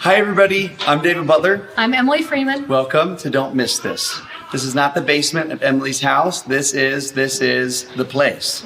Hi everybody, I'm David Butler. I'm Emily Freeman. Welcome to Don't Miss This. This is not the basement of Emily's house. This is the place.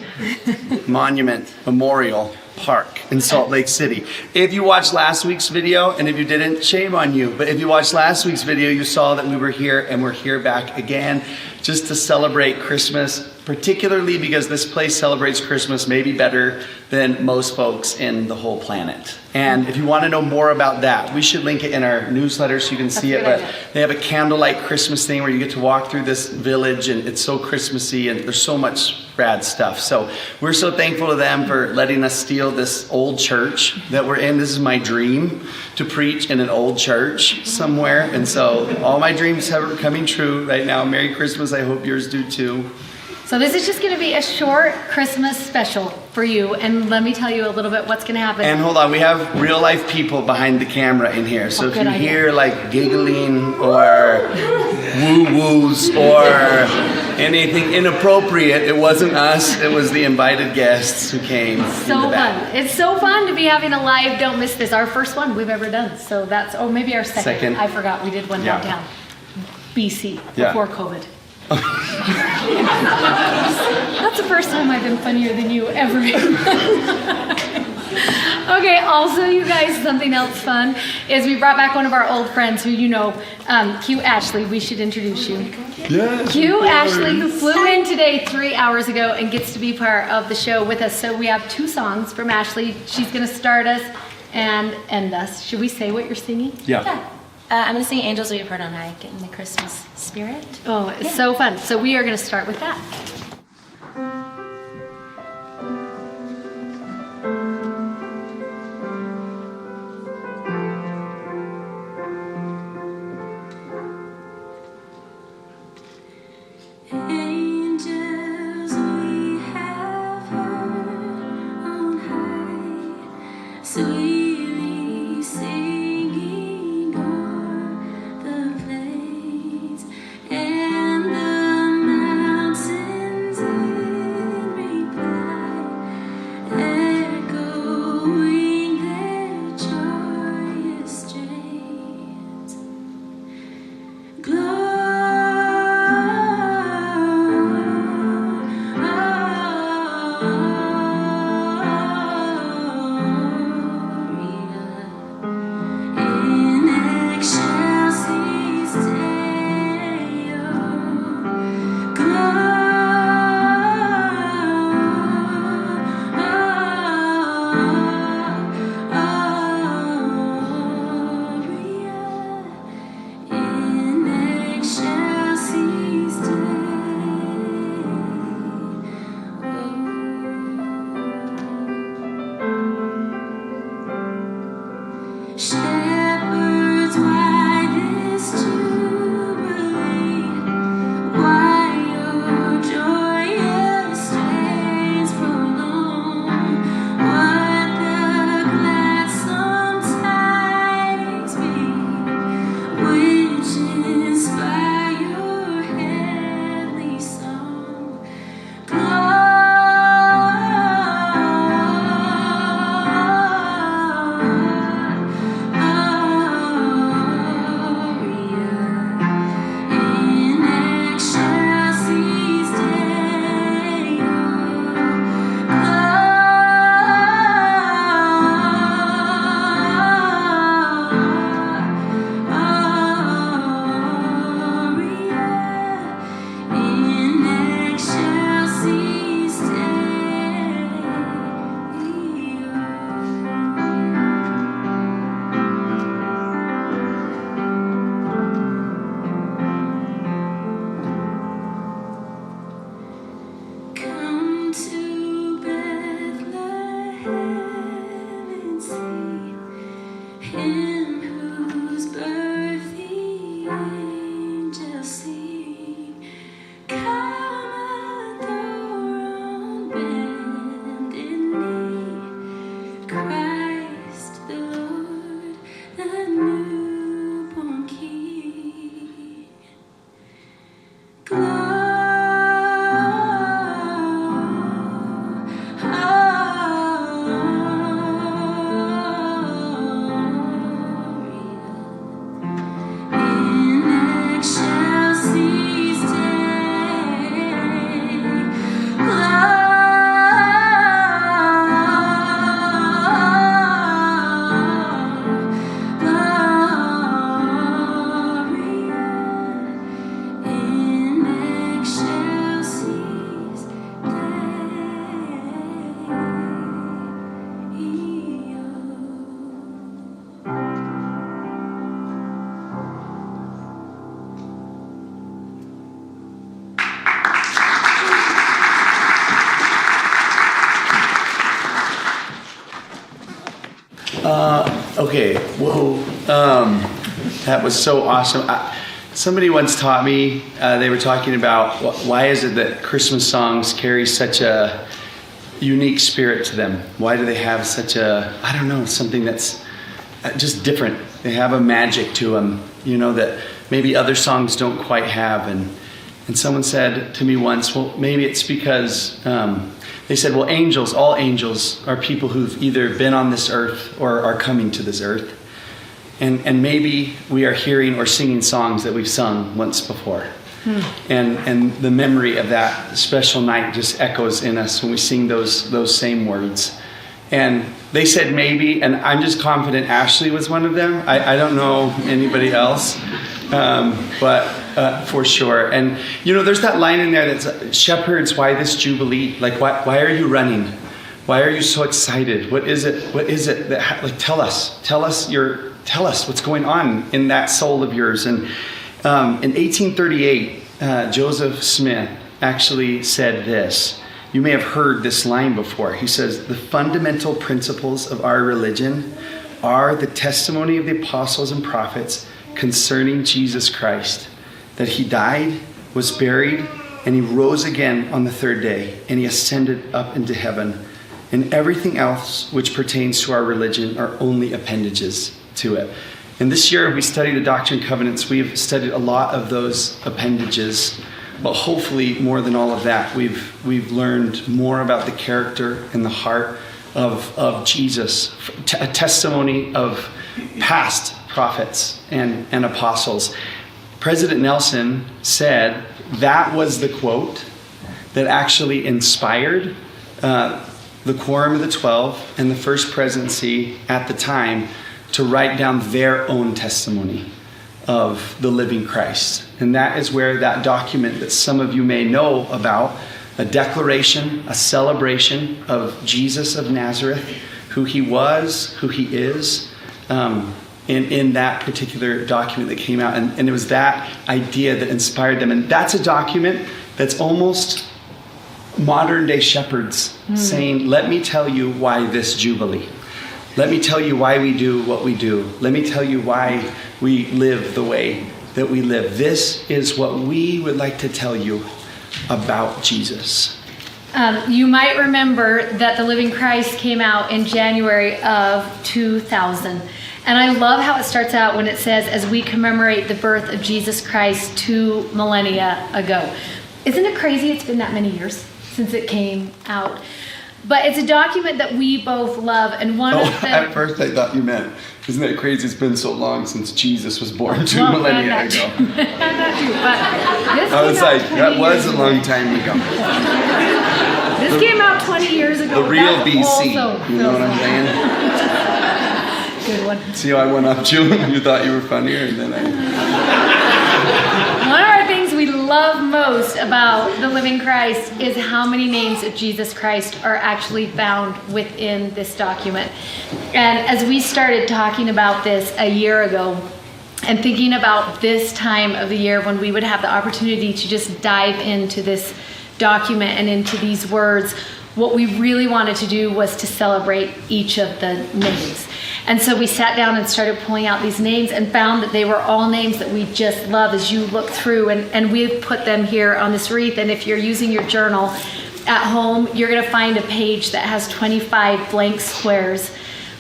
Monument Memorial Park in Salt Lake City. If you watched last week's video, and if you didn't, shame on you, but if you watched last week's video, you saw that we were here and we're here back again just to celebrate Christmas, particularly because this place celebrates Christmas maybe better than most folks in the whole planet. And if you want to know more about that, we should link it in our newsletter so you can see it, but they have a candlelight Christmas thing where you get to walk through this village and it's so Christmassy and there's so much rad stuff. So we're so thankful to them for letting us steal this old church that we're in. This is my dream, to preach in an old church somewhere. And so all my dreams are coming true right now. Merry Christmas. I hope yours do too. So this is just going to be a short Christmas special for you, and let me tell you a little bit what's going to happen. And hold on, we have real life people behind the camera in here. So if you hear like giggling or woo-woos or anything inappropriate, it wasn't us, it was the invited guests who came. So fun. It's so fun to be having a live Don't Miss This, our first one we've ever done. So that's, or maybe our second. I forgot, we did one downtown, BC, before COVID. That's the first time I've been funnier than you ever. Okay, also you guys, something else fun is we brought back one of our old friends who you know, Q Ashley. We should introduce you. Yes, Q Ashley, who flew in today 3 hours ago and gets to be part of the show with us. So we have 2 songs from Ashley. She's going to start us and end us. Should we say what you're singing? Yeah. I'm going to sing Angels We've Heard on High, get in the Christmas spirit. Oh, it's so fun. So we are going to start with that. Angels we have heard on high, sweetly singing o'er the plains and the mountains in reply, echoing their joyous strains. Shepherds, why this jubilee? Why your joyous strains prolong? What the gladsome tidings be, which inspire your heavenly song? Come to Bethlehem and see him whose birth the angels sing. Come adore on bended knee, Christ the Lord, the newborn King. Glory. Okay, whoa. That was so awesome. Somebody once taught me, they were talking about why is it that Christmas songs carry such a unique spirit to them? Why do they have such a, I don't know, something that's just different? They have a magic to them, that maybe other songs don't quite have. And someone said to me once, well, maybe it's because they said, well, all angels are people who've either been on this earth or are coming to this earth. And maybe we are hearing or singing songs that we've sung once before. And the memory of that special night just echoes in us when we sing those same words. And they said maybe, and I'm just confident Ashley was one of them. I don't know anybody else, but for sure. And there's that line in there that's, shepherds, why this jubilee? Like, why are you running? Why are you so excited? What is it? That, like, tell us what's going on in that soul of yours. And in 1838, Joseph Smith actually said this. You may have heard this line before. He says, the fundamental principles of our religion are the testimony of the apostles and prophets concerning Jesus Christ, that he died, was buried, and he rose again on the third day, and he ascended up into heaven. And everything else which pertains to our religion are only appendages to it. And this year we studied the Doctrine and Covenants. We've studied a lot of those appendages, but hopefully more than all of that, we've learned more about the character and the heart of Jesus, a testimony of past prophets and apostles. President Nelson said that was the quote that actually inspired the Quorum of the 12 and the First Presidency at the time to write down their own testimony of the living Christ. And that is where that document that some of you may know about, a declaration, a celebration of Jesus of Nazareth, who he was, who he is, in that particular document that came out. And it was that idea that inspired them. And that's a document that's almost modern day shepherds saying, let me tell you why this Jubilee. Let me tell you why we do what we do. Let me tell you why we live the way that we live. This is what we would like to tell you about Jesus. You might remember that The Living Christ came out in January of 2000. And I love how it starts out when it says, as we commemorate the birth of Jesus Christ 2 millennia ago. Isn't it crazy it's been that many years since it came out? But it's a document that we both love, and one of the... At first I thought you meant, isn't it crazy it's been so long since Jesus was born 2 millennia ago? Not you, but this I was like, that was a long ago. time ago. This came out 20 years ago. The real That BC, also you know what I'm saying? Good one. See how I went up to you? You thought you were funnier, and then One of our things we love most about the Living Christ is how many names of Jesus Christ are actually found within this document. And as we started talking about this a year ago, and thinking about this time of the year when we would have the opportunity to just dive into this document and into these words, what we really wanted to do was to celebrate each of the names. And so we sat down and started pulling out these names and found that they were all names that we just love as you look through. And we've put them here on this wreath. And if you're using your journal at home, you're going to find a page that has 25 blank squares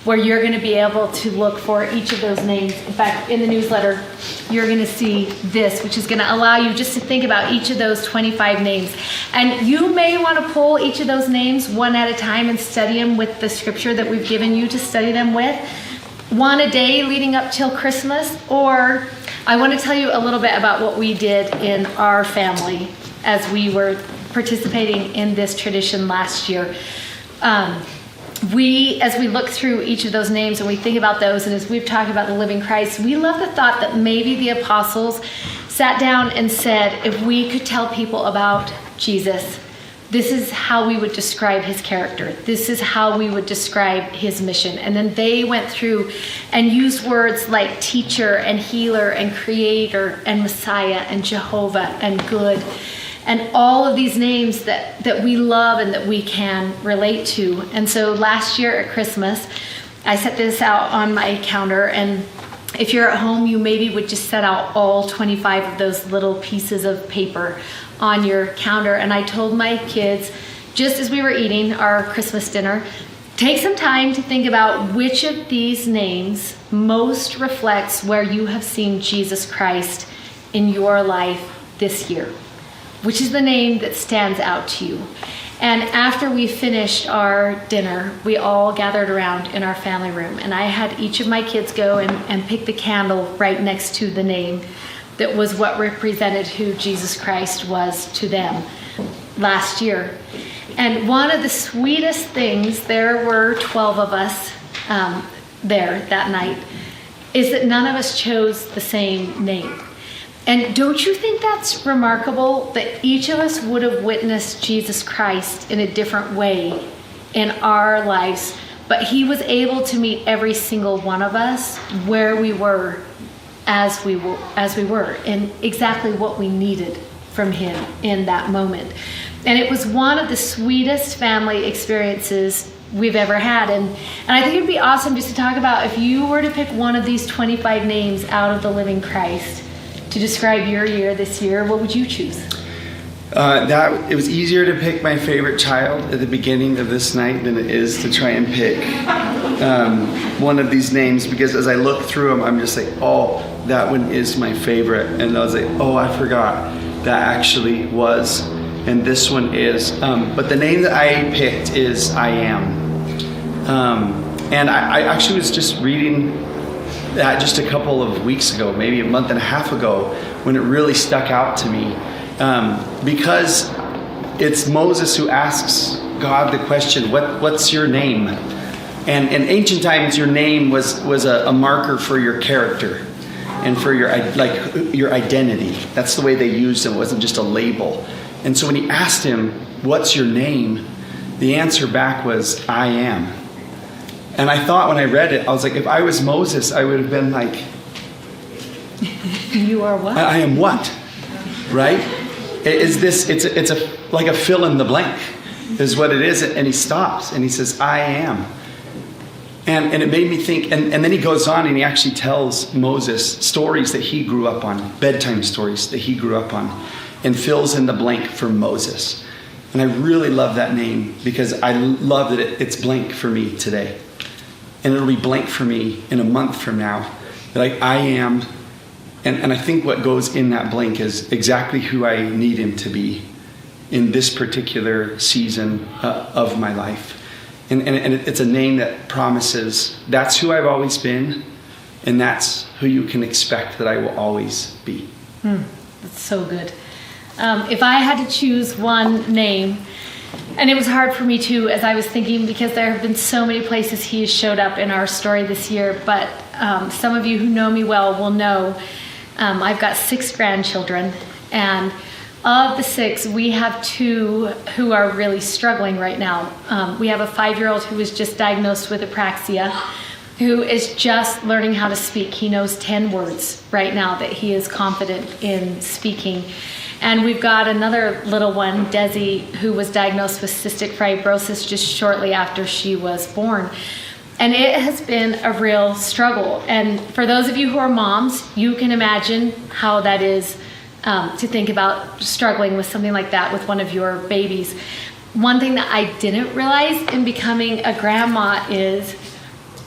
where you're going to be able to look for each of those names. In fact, in the newsletter, you're going to see this, which is going to allow you just to think about each of those 25 names. And you may want to pull each of those names one at a time and study them with the scripture that we've given you to study them with. One a day leading up till Christmas. Or I want to tell you a little bit about what we did in our family as we were participating in this tradition last year. As we look through each of those names and we think about those, and as we've talked about the living Christ, we love the thought that maybe the apostles sat down and said, if we could tell people about Jesus, this is how we would describe his character. This is how we would describe his mission. And then they went through and used words like teacher and healer and creator and Messiah and Jehovah and good. And all of these names that we love and that we can relate to. And so last year at Christmas, I set this out on my calendar, and if you're at home, you maybe would just set out all 25 of those little pieces of paper on your calendar. And I told my kids, just as we were eating our Christmas dinner, take some time to think about which of these names most reflects where you have seen Jesus Christ in your life this year. Which is the name that stands out to you? And after we finished our dinner, we all gathered around in our family room, and I had each of my kids go and pick the candle right next to the name that was what represented who Jesus Christ was to them last year. And one of the sweetest things, there were 12 of us there that night, is that none of us chose the same name. And don't you think that's remarkable that each of us would have witnessed Jesus Christ in a different way in our lives, but he was able to meet every single one of us where we were as we were and exactly what we needed from him in that moment. And it was one of the sweetest family experiences we've ever had. And I think it'd be awesome just to talk about if you were to pick one of these 25 names out of the living Christ to describe your year this year, what would you choose? It was easier to pick my favorite child at the beginning of this night than it is to try and pick one of these names, because as I look through them, I'm just like, oh, that one is my favorite. And I was like, oh, I forgot that actually was, and this one is. But the name that I picked is I Am. And I actually was just reading that just a couple of weeks ago, maybe a month and a half ago, when it really stuck out to me. Because it's Moses who asks God the question, what's your name? And in ancient times, your name was a marker for your character and for your identity. That's the way they used it. It wasn't just a label. And so when he asked him, what's your name? The answer back was, I am. And I thought when I read it, I was like, if I was Moses, I would have been like, you are what? I am what? Right? It's like a fill in the blank is what it is. And he stops and he says, I am. And it made me think, and then he goes on and he actually tells Moses stories that he grew up on, bedtime stories that he grew up on, and fills in the blank for Moses. And I really love that name because I love that it's blank for me today. And it'll be blank for me in a month from now. That I am, and I think what goes in that blank is exactly who I need him to be in this particular season of my life. And it's a name that promises that's who I've always been, and that's who you can expect that I will always be. That's so good. If I had to choose one name, and it was hard for me too, as I was thinking, because there have been so many places he has showed up in our story this year, but some of you who know me well will know I've got 6 grandchildren, and of the 6, we have 2 who are really struggling right now. We have a 5-year-old who was just diagnosed with apraxia, who is just learning how to speak. He knows 10 words right now that he is confident in speaking. And we've got another little one, Desi, who was diagnosed with cystic fibrosis just shortly after she was born. And it has been a real struggle. And for those of you who are moms, you can imagine how that is to think about struggling with something like that with one of your babies. One thing that I didn't realize in becoming a grandma is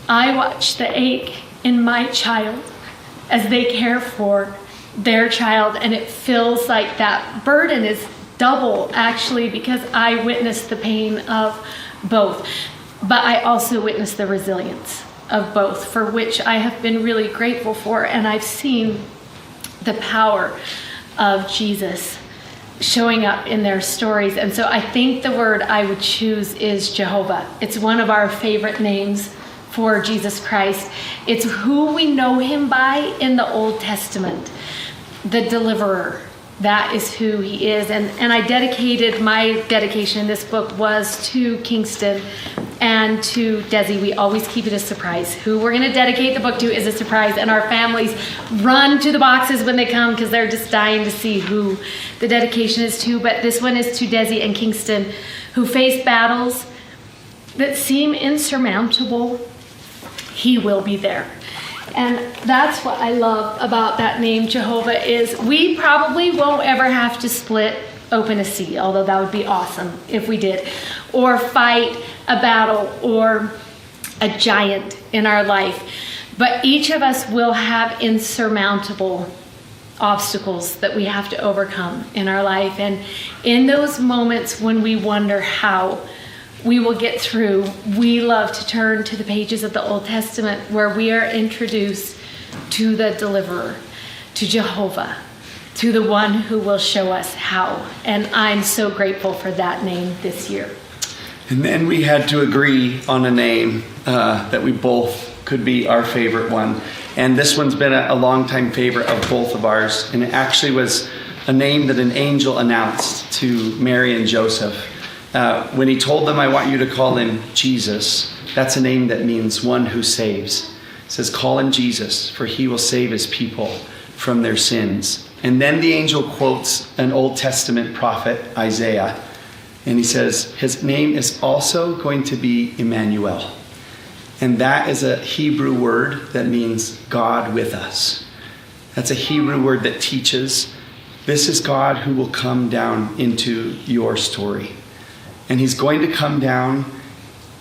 I watch the ache in my child as they care for their child, and it feels like that burden is double actually, because I witnessed the pain of both, but I also witnessed the resilience of both, for which I have been really grateful for. And I've seen the power of Jesus showing up in their stories. And so I think the word I would choose is Jehovah. It's one of our favorite names for Jesus Christ. It's who we know him by in the Old Testament. The deliverer. That is who he is. And I dedicated, my dedication in this book was to Kingston and to Desi. We always keep it a surprise. Who we're going to dedicate the book to is a surprise. And our families run to the boxes when they come because they're just dying to see who the dedication is to. But this one is to Desi and Kingston, who face battles that seem insurmountable. he will be there. And that's what I love about that name, Jehovah, is we probably won't ever have to split open a sea, although that would be awesome if we did, or fight a battle or a giant in our life. But each of us will have insurmountable obstacles that we have to overcome in our life. And in those moments when we wonder how we will get through, we love to turn to the pages of the Old Testament where we are introduced to the deliverer, to Jehovah, to the one who will show us how. And I'm so grateful for that name this year. And then we had to agree on a name that we both could be our favorite one. And this one's been a longtime favorite of both of ours. And it actually was a name that an angel announced to Mary and Joseph. When he told them, I want you to call him Jesus, that's a name that means one who saves. It says, call him Jesus, for he will save his people from their sins. And then the angel quotes an Old Testament prophet, Isaiah, and he says, his name is also going to be Immanuel. And that is a Hebrew word that means God with us. That's a Hebrew word that teaches this is God who will come down into your story. And he's going to come down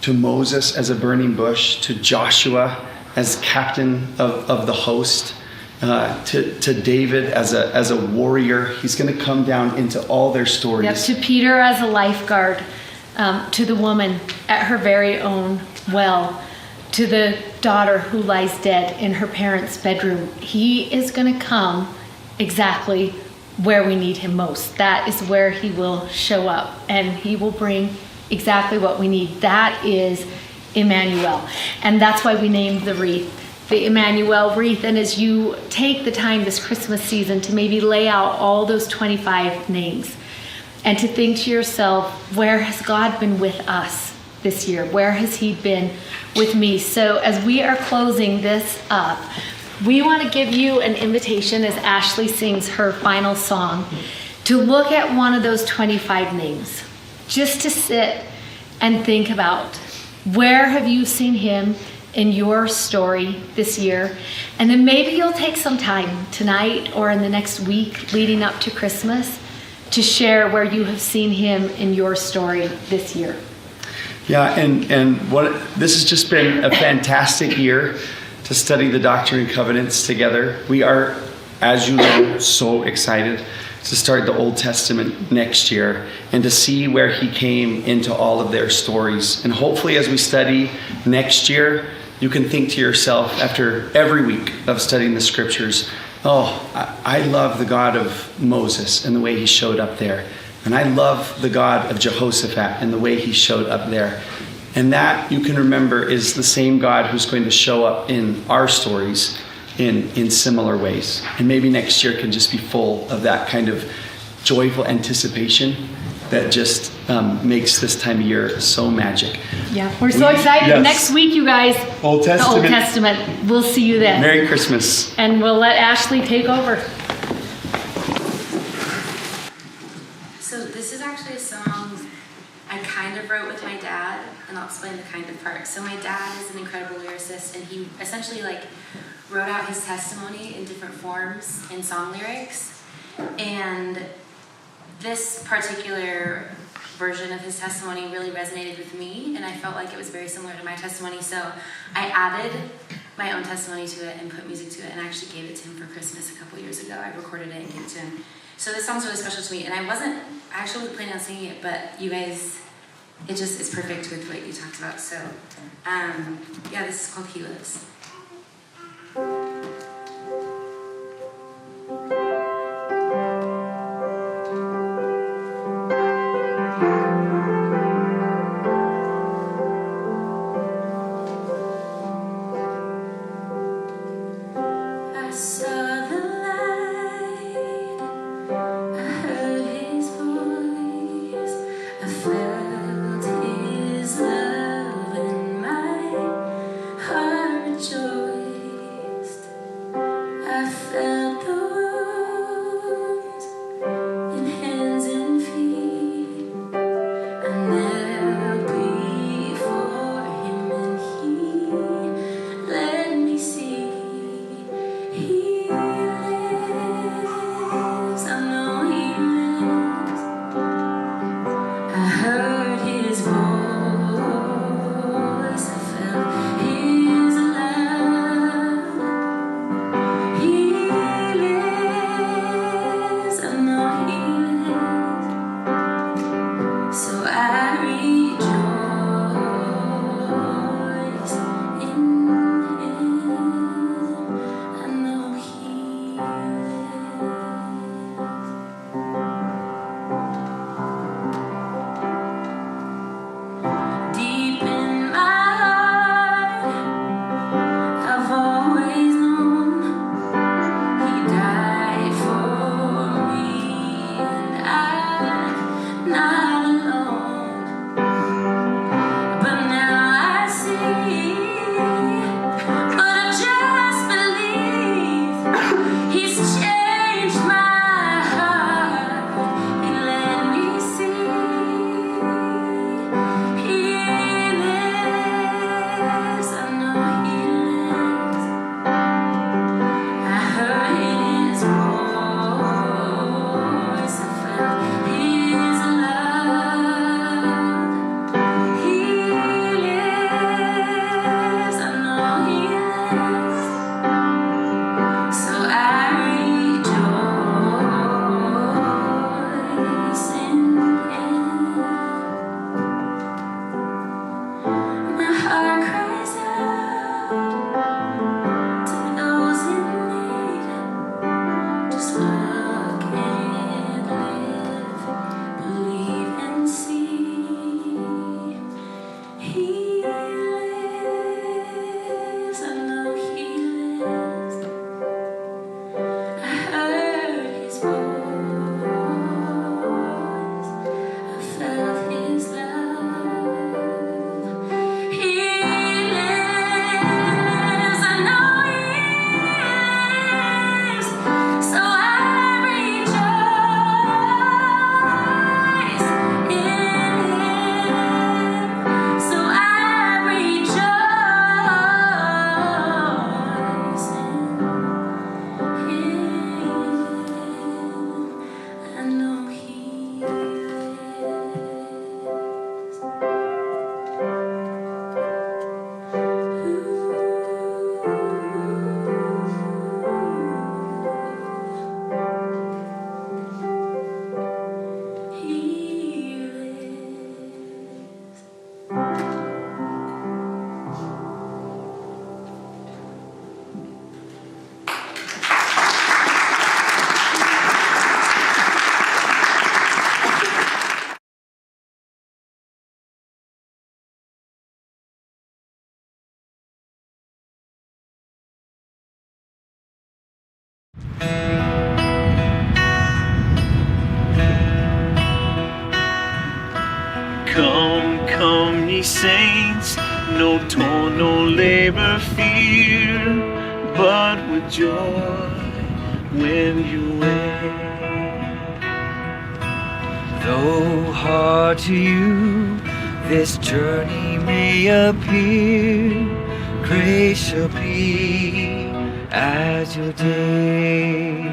to Moses as a burning bush, to Joshua as captain of the host, to David as a warrior. He's going to come down into all their stories. Yep, to Peter as a lifeguard, to the woman at her very own well, to the daughter who lies dead in her parents' bedroom. He is going to come exactly where we need him most. That is where he will show up, and he will bring exactly what we need. That is Immanuel. And that's why we named the wreath the Immanuel wreath. And as you take the time this Christmas season to maybe lay out all those 25 names and to think to yourself, where has God been with us this year? Where has he been with me? So as we are closing this up, we want to give you an invitation as Ashley sings her final song to look at one of those 25 names, just to sit and think about, where have you seen him in your story this year? And then maybe you'll take some time tonight or in the next week leading up to Christmas to share where you have seen him in your story this year. Yeah, and what this has just been a fantastic year to study the Doctrine and Covenants together. We are, as you know, so excited to start the Old Testament next year and to see where he came into all of their stories. And hopefully as we study next year, you can think to yourself after every week of studying the scriptures, oh, I love the God of Moses and the way he showed up there. And I love the God of Jehoshaphat and the way he showed up there. And that, you can remember, is the same God who's going to show up in our stories in similar ways. And maybe next year can just be full of that kind of joyful anticipation that just makes this time of year so magic. Yeah, we're so excited. Yes. Next week, you guys, Old Testament. the Old Testament. We'll see you then. Merry Christmas. And we'll let Ashley take over. So this is actually a song I kind of wrote with my dad, and I'll explain the kind of part. So my dad is an incredible lyricist, and he essentially wrote out his testimony in different forms in song lyrics. And this particular version of his testimony really resonated with me, and I felt like it was very similar to my testimony. So I added my own testimony to it and put music to it, and I actually gave it to him for Christmas a couple years ago. I recorded it and gave it to him. So this song's really special to me, and I actually wasn't planning on singing it, but you guys, it just is perfect with what you talked about. So, yeah, this is called He Lives. I saw the light, I heard his voice, I felt his love, and my heart rejoiced. I felt the wounds in hands and feet. I knelt before him, and he He lives, I know He lives. I heard His voice, I felt His love. He lives, I know He lives. So I rejoice in Him. I know He lives. Deep in my heart, I've always known He died for me, and I'm not alone. But now I see, but I just believe He's changed my heart. He let me see He lives. I know He lives. I heard His voice, I felt His love. He lives, I know He lives. So I rejoice in Him. My heart cries out to those in need. Just look and live, believe and see. He lives, I know He lives. I heard His voice, I felt His love. He lives, I know He lives. So I rejoice in Him. So I rejoice in Him. I know He lives. He lives. Come, come, ye saints, no toil, no labor, fear, but with joy when you wait. Though hard to you this journey may appear, grace shall be as your day.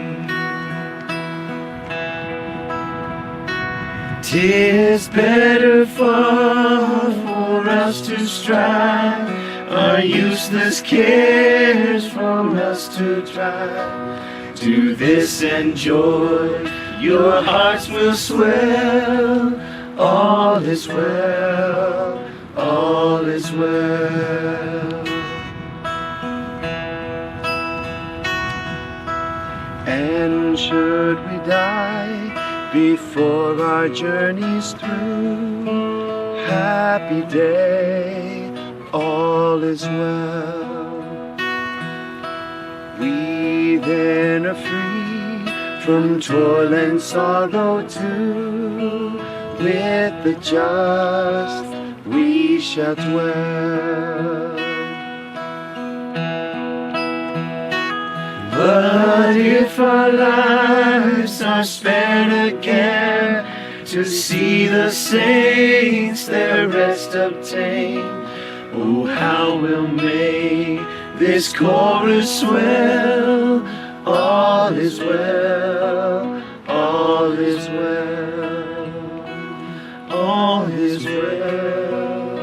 'Tis better far for us to strive, our useless cares from us to drive. Do this and joy, your hearts will swell. All is well, all is well. And should we die before our journey's through, happy day, all is well. We then are free from toil and sorrow too. With the just we shall dwell. But if our lives are spared again to see the saints their rest obtain, oh, how we'll make this chorus swell. is well, all is well, all is well,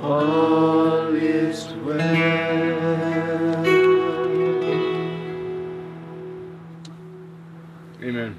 all is well. Amen.